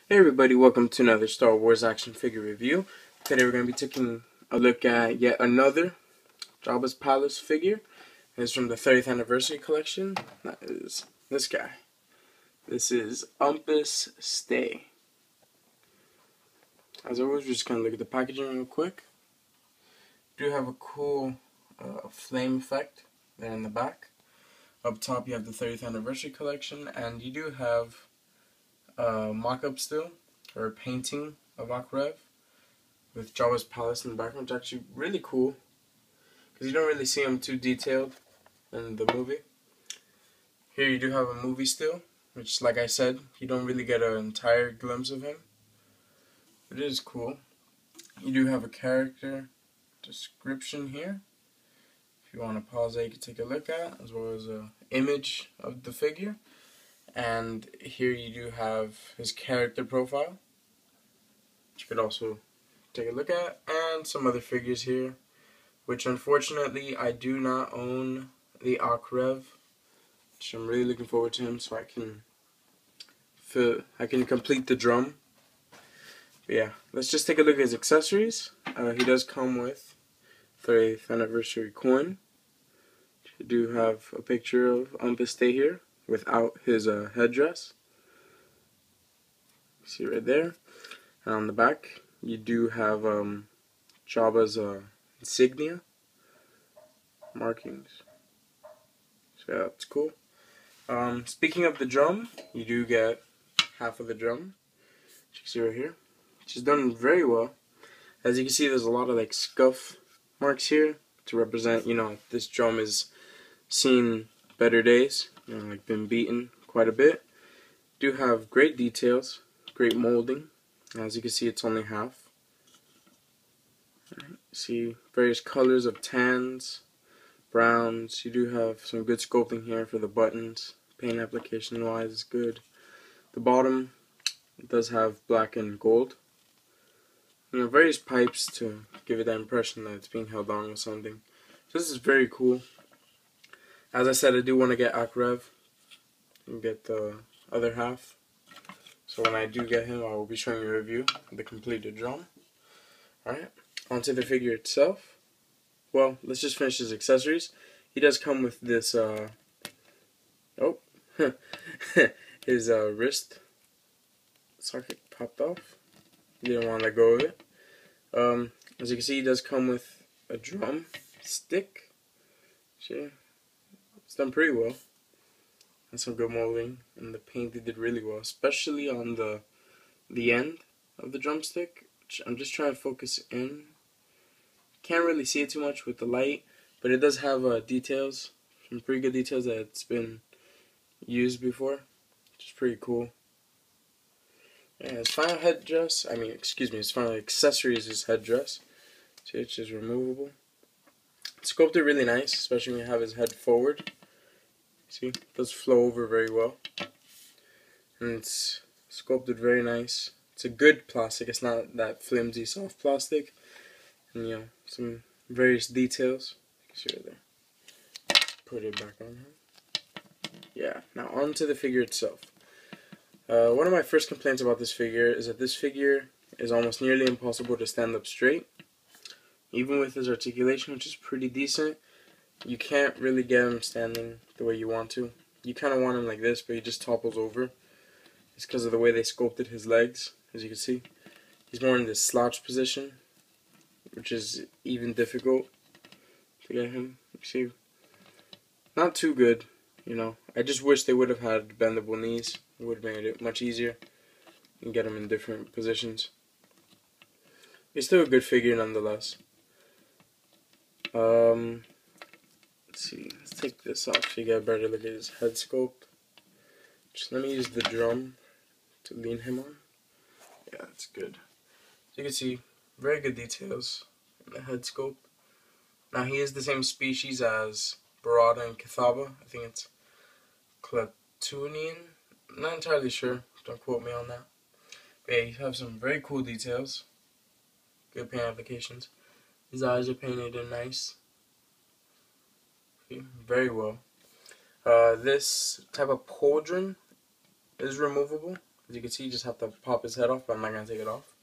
Hey everybody, welcome to another Star Wars action figure review. Today we're going to be taking a look at yet another Jabba's Palace figure. It's from the 30th anniversary collection. That is this guy. This is Umpass-Stay. As always, we're just going to look at the packaging real quick. Do have a cool flame effect there in the back. Up top you have the 30th anniversary collection, and you do have mock-up still, or a painting of Rev with Jabba's palace in the background, which is actually really cool because you don't really see him too detailed in the movie. Here you do have a movie still, which, like I said, you don't really get an entire glimpse of him. It is cool. You do have a character description here. If you want to pause it, you can take a look at, as well as an image of the figure. And here you do have his character profile, which you could also take a look at, and some other figures here, which unfortunately I do not own the Rev, which I'm really looking forward to him so I can complete the drum. But yeah, let's just take a look at his accessories. He does come with 30th anniversary coin. You do have a picture of Umpass-Stay here without his headdress. See right there. And on the back you do have Jabba's insignia markings. So yeah, that's cool. Speaking of the drum, you do get half of the drum, which you can see right here, which is done very well. As you can see, there's a lot of like scuff marks here to represent, this drum is seen better days, like been beaten quite a bit. Do have great details, great molding. As you can see, it's only half. See various colors of tans, browns. You do have some good sculpting here for the buttons. Paint application wise is good. The bottom, it does have black and gold. Various pipes to give it that impression that it's being held on with something. So this is very cool. As I said, I do want to get Rev and get the other half. So when I do get him, I will be showing you a review of the completed drum. Alright, onto the figure itself. Well, let's just finish his accessories. He does come with this, his wrist socket popped off. He didn't want to let go of it. As you can see, he does come with a drum stick. See, it's done pretty well. And some good molding, and the paint they did really well, especially on the end of the drumstick, which I'm just trying to focus in. Can't really see it too much with the light, but it does have details, some pretty good details that it's been used before, which is pretty cool. Yeah, his final headdress, his final accessory is his headdress, which is removable. It's sculpted really nice, especially when you have his head forward. See, it does flow over very well. And it's sculpted very nice. It's a good plastic, it's not that flimsy, soft plastic. And some various details. You can see right there. Put it back on him. Yeah, now on to the figure itself. One of my first complaints about this figure is that this figure is almost nearly impossible to stand up straight. Even with his articulation, which is pretty decent, you can't really get him standing the way you want to. You kind of want him like this, but he just topples over. It's because of the way they sculpted his legs, as you can see. He's more in this slouch position, which is even difficult to get him. You see, not too good, I just wish they would have had bendable knees. It would have made it much easier and get him in different positions. He's still a good figure nonetheless. Let's see, let's take this off so you get a better look at his head sculpt. Just let me use the drum to lean him on. Yeah, that's good. So you can see, very good details in the head sculpt. Now he is the same species as Barada and Cathaba. I think it's Klatooinian. I'm not entirely sure, don't quote me on that. But yeah, you have some very cool details. Good paint applications. His eyes are painted in nice. Very well. This type of pauldron is removable. As you can see, you just have to pop his head off, but I'm not going to take it off.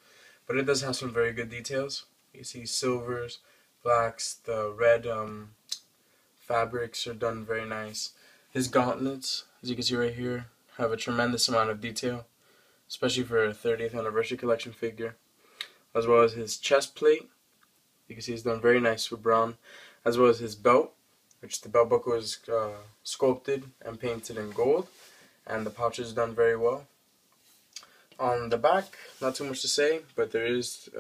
But it does have some very good details. You see silvers, blacks, the red fabrics are done very nice. His gauntlets, as you can see right here, have a tremendous amount of detail, especially for a 30th anniversary collection figure. As well as his chest plate, you can see it's done very nice with brown. As well as his belt, which the belt buckle is sculpted and painted in gold, and the pouch is done very well. On the back, not too much to say, but there is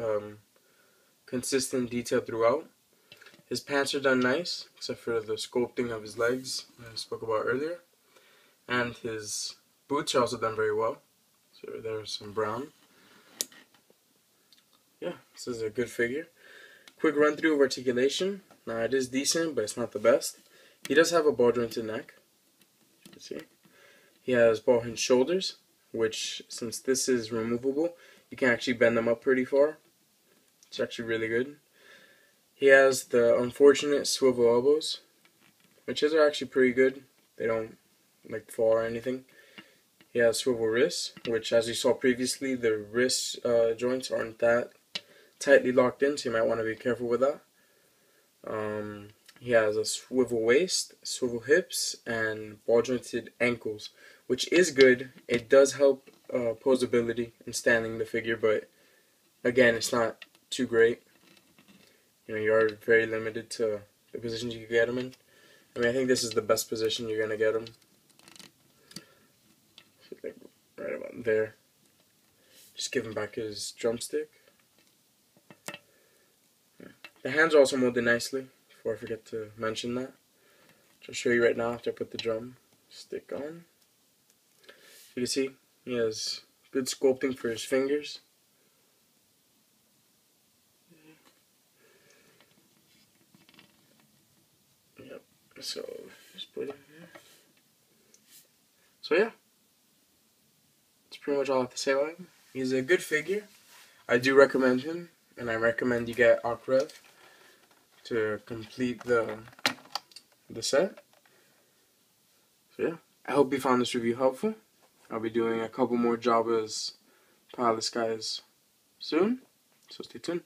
consistent detail throughout. His pants are done nice, except for the sculpting of his legs I spoke about earlier. And his boots are also done very well. So there's some brown. Yeah, this is a good figure. Quick run through of articulation. Now it is decent, but it's not the best. He does have a ball jointed neck. You can see. He has ball hinged shoulders, which, since this is removable, you can actually bend them up pretty far. It's actually really good. He has the unfortunate swivel elbows, which are actually pretty good. They don't like fall or anything. He has swivel wrists, which, as you saw previously, the wrist joints aren't that tightly locked in, so you might want to be careful with that. He has a swivel waist, swivel hips, and ball jointed ankles, which is good. It does help posability and standing the figure, but again, it's not too great. You know, you are very limited to the positions you can get him in. I mean, I think this is the best position you're gonna get him. Like right about there. Just give him back his drumstick. The hands are also molded nicely, before I forget to mention that. Which I'll show you right now after I put the drum stick on. You can see he has good sculpting for his fingers. Yep, so just put it here. So yeah, that's pretty much all I have to say about him. He's a good figure. I do recommend him, and I recommend you get Rev to complete the set. So yeah, I hope you found this review helpful. I'll be doing a couple more Jabba's Palace guys soon, so stay tuned.